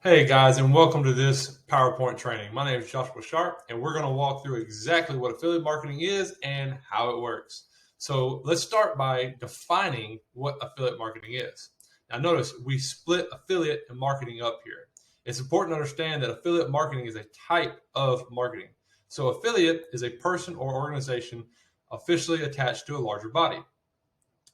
Hey guys, and welcome to this PowerPoint training. My name is Joshua Sharp, and we're going to walk through exactly what affiliate marketing is and how it works. So let's start by defining what affiliate marketing is. Now notice we split affiliate and marketing up here. It's important to understand that affiliate marketing is a type of marketing. So affiliate is a person or organization officially attached to a larger body.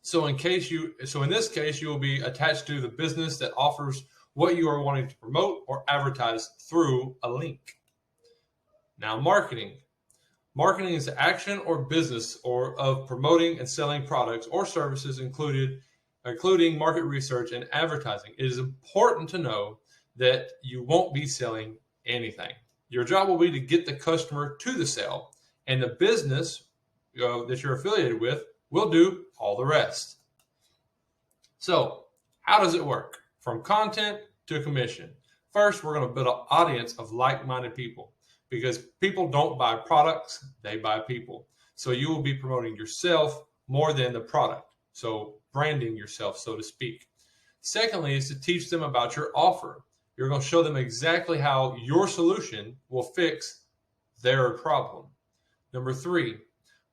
So in this case, you will be attached to the business that offers what you are wanting to promote or advertise through a link. Now, marketing. Marketing is the action or business of promoting and selling products or services, including market research and advertising. It is important to know that you won't be selling anything. Your job will be to get the customer to the sale, and the business that you're affiliated with will do all the rest. So, how does it work? From content to commission. First, we're going to build an audience of like-minded people because people don't buy products, they buy people. So you will be promoting yourself more than the product. So branding yourself, so to speak. Secondly, is to teach them about your offer. You're going to show them exactly how your solution will fix their problem. Number three,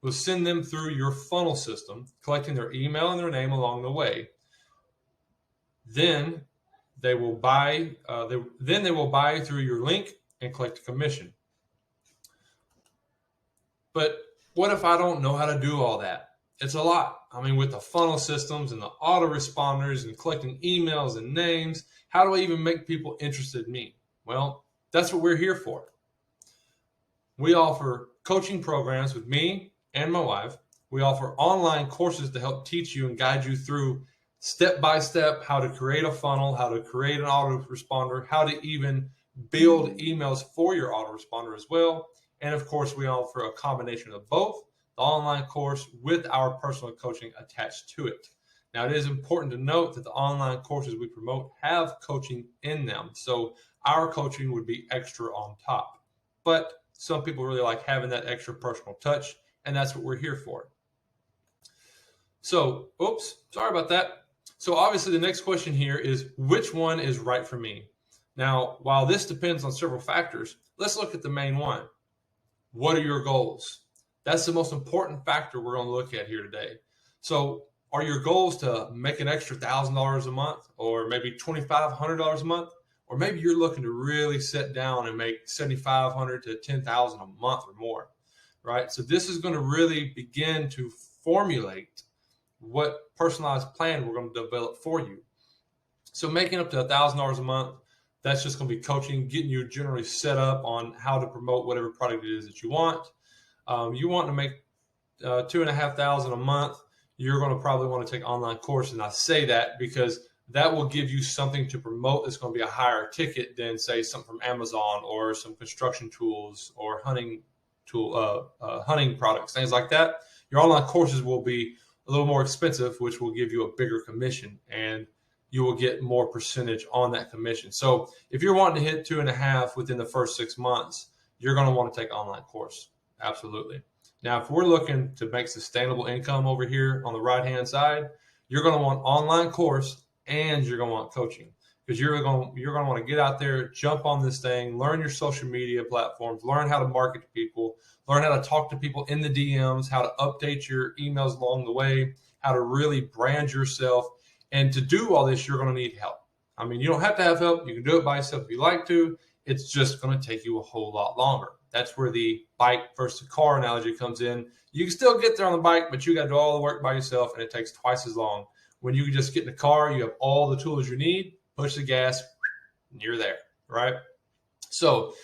we'll send them through your funnel system, collecting their email and their name along the way. Then they will buy. They will buy through your link and collect a commission. But what if I don't know how to do all that? It's a lot. I mean, with the funnel systems and the autoresponders and collecting emails and names, how do I even make people interested in me? Well, that's what we're here for. We offer coaching programs with me and my wife. We offer online courses to help teach you and guide you through step by step how to create a funnel, how to create an autoresponder, how to even build emails for your autoresponder as well. And of course, we offer a combination of both, the online course with our personal coaching attached to it. Now, it is important to note that the online courses we promote have coaching in them. So our coaching would be extra on top. But some people really like having that extra personal touch, and that's what we're here for. So, sorry about that. So obviously the next question here is, which one is right for me? Now, while this depends on several factors, let's look at the main one. What are your goals? That's the most important factor we're going to look at here today. So are your goals to make an extra $1,000 a month, or maybe $2,500 a month? Or maybe you're looking to really sit down and make $7,500 to $10,000 a month or more, right? So this is going to really begin to formulate what personalized plan we're going to develop for you. So making up to $1,000 a month, that's just going to be coaching, getting you generally set up on how to promote whatever product it is that you want. You want to make $2,500 a month, you're going to probably want to take an online course. And I say that because that will give you something to promote that's going to be a higher ticket than, say, something from Amazon or some construction tools or hunting products, things like that. Your online courses will be a little more expensive, which will give you a bigger commission, and you will get more percentage on that commission. So if you're wanting to hit 2.5 within the first 6 months, you're going to want to take an online course. Absolutely. Now, if we're looking to make sustainable income over here on the right-hand side, you're going to want online course and you're going to want coaching, because you're going to want to get out there, jump on this thing, learn your social media platforms, learn how to market to people, learn how to talk to people in the DMs, how to update your emails along the way, how to really brand yourself. And to do all this, you're going to need help. I mean, you don't have to have help. You can do it by yourself if you like to. It's just going to take you a whole lot longer. That's where the bike versus car analogy comes in. You can still get there on the bike, but you got to do all the work by yourself, and it takes twice as long. When you can just get in the car, you have all the tools you need, push the gas, and you're there, right? So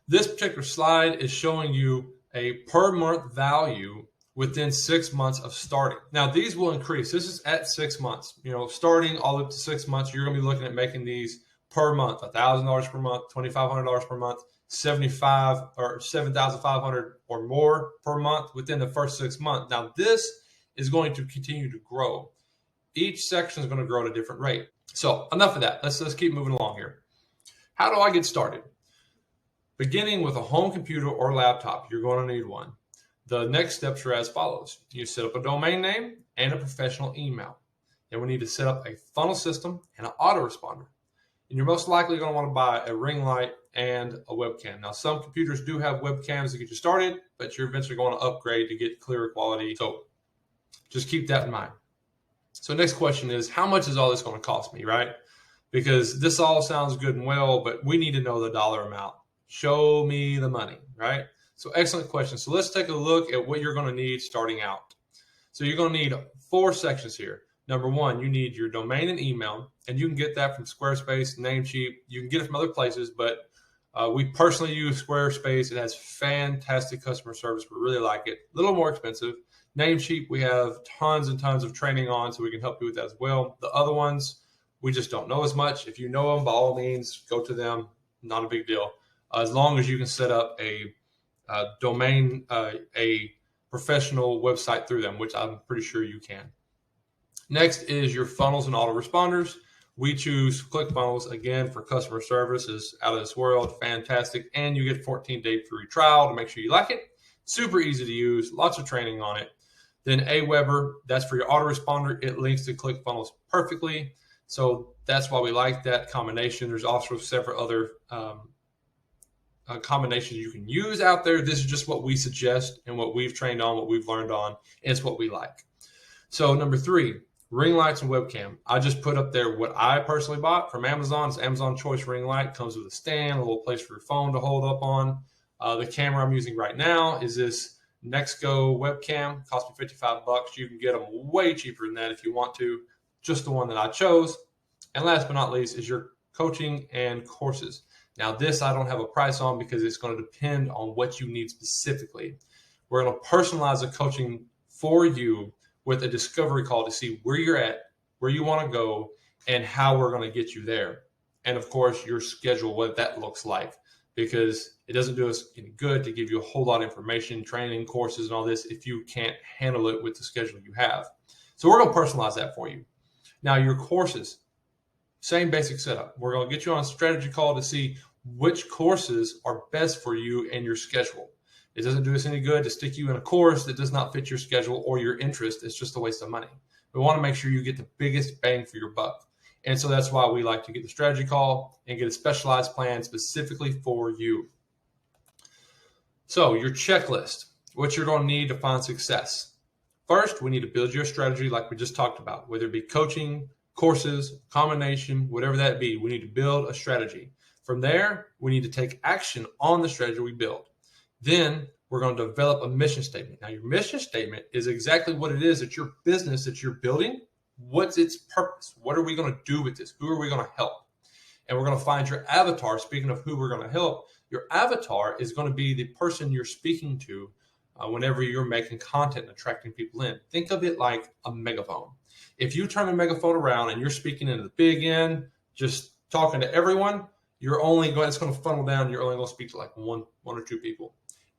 this particular slide is showing you a per month value within 6 months of starting. Now, these will increase. This is at 6 months. Starting all up to 6 months, you're going to be looking at making these per month, $1,000 per month, $2,500 per month, $75 or $7,500 or more per month within the first 6 months. Now, this is going to continue to grow. Each section is going to grow at a different rate. So enough of that. Let's keep moving along here. How do I get started? Beginning with a home computer or laptop, you're going to need one. The next steps are as follows. You set up a domain name and a professional email. Then we need to set up a funnel system and an autoresponder. And you're most likely going to want to buy a ring light and a webcam. Now, some computers do have webcams to get you started, but you're eventually going to upgrade to get clearer quality. So just keep that in mind. So next question is, how much is all this going to cost me, right? Because this all sounds good and well, but we need to know the dollar amount. Show me the money, right? So excellent question. So let's take a look at what you're going to need starting out. So you're going to need 4 sections here. Number 1, you need your domain and email, and you can get that from Squarespace, Namecheap. You can get it from other places, but we personally use Squarespace. It has fantastic customer service. We really like it. A little more expensive. Namecheap, we have tons and tons of training on, so we can help you with that as well. The other ones, we just don't know as much. If you know them, by all means, go to them. Not a big deal. As long as you can set up a domain, a professional website through them, which I'm pretty sure you can. Next is your funnels and autoresponders. We choose ClickFunnels, again, for customer service. Is out of this world, fantastic. And you get 14-day free trial to make sure you like it. Super easy to use, lots of training on it. Then Aweber, that's for your autoresponder. It links to ClickFunnels perfectly. So that's why we like that combination. There's also several other combinations you can use out there. This is just what we suggest and what we've trained on, what we've learned on, and it's what we like. So number 3, ring lights and webcam. I just put up there what I personally bought from Amazon. It's Amazon Choice ring light. Comes with a stand, a little place for your phone to hold up on. The camera I'm using right now is this Nexco webcam. Cost me $55. You can get them way cheaper than that if you want to. Just the one that I chose. And last but not least is your coaching and courses. Now this I don't have a price on because it's going to depend on what you need specifically. We're going to personalize the coaching for you with a discovery call to see where you're at, where you want to go, and how we're going to get you there. And of course, your schedule, what that looks like, because it doesn't do us any good to give you a whole lot of information, training, courses, and all this if you can't handle it with the schedule you have. So we're going to personalize that for you. Now, your courses, same basic setup. We're going to get you on a strategy call to see which courses are best for you and your schedule. It doesn't do us any good to stick you in a course that does not fit your schedule or your interest. It's just a waste of money. We want to make sure you get the biggest bang for your buck. And so that's why we like to get the strategy call and get a specialized plan specifically for you. So your checklist, what you're going to need to find success. First, we need to build your strategy like we just talked about, whether it be coaching, courses, combination, whatever that be. We need to build a strategy. From there, we need to take action on the strategy we build. Then we're going to develop a mission statement. Now, your mission statement is exactly what it is that your business that you're building. What's its purpose? What are we going to do with this? Who are we going to help? And we're going to find your avatar. Speaking of who we're going to help, your avatar is going to be the person you're speaking to whenever you're making content and attracting people in. Think of it like a megaphone. If you turn a megaphone around and you're speaking into the big end, just talking to everyone, it's going to funnel down. You're only going to speak to like one or two people.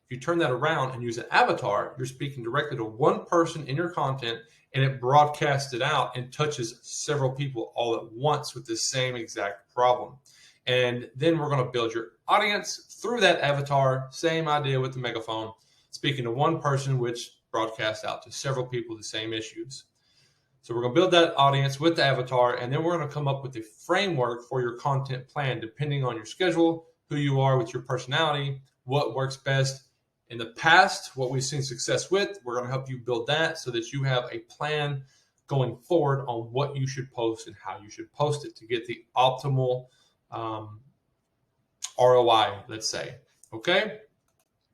If you turn that around and use an avatar, you're speaking directly to one person in your content, and it broadcasts it out and touches several people all at once with the same exact problem. And then we're going to build your audience through that avatar. Same idea with the megaphone, speaking to one person, which broadcasts out to several people the same issues. So we're going to build that audience with the avatar, and then we're going to come up with a framework for your content plan, depending on your schedule, who you are with your personality, what works best. In the past, what we've seen success with, we're going to help you build that so that you have a plan going forward on what you should post and how you should post it to get the optimal ROI, let's say. Okay?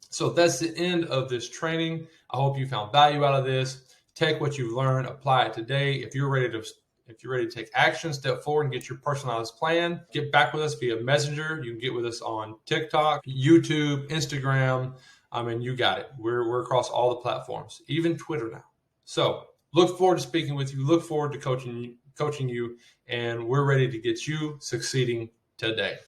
So that's the end of this training. I hope you found value out of this. Take what you've learned, apply it today. If you're ready to take action, step forward and get your personalized plan. Get back with us via Messenger. You can get with us on TikTok, YouTube, Instagram. You got it. We're across all the platforms, even Twitter now. So look forward to speaking with you. Look forward to coaching you, and we're ready to get you succeeding today.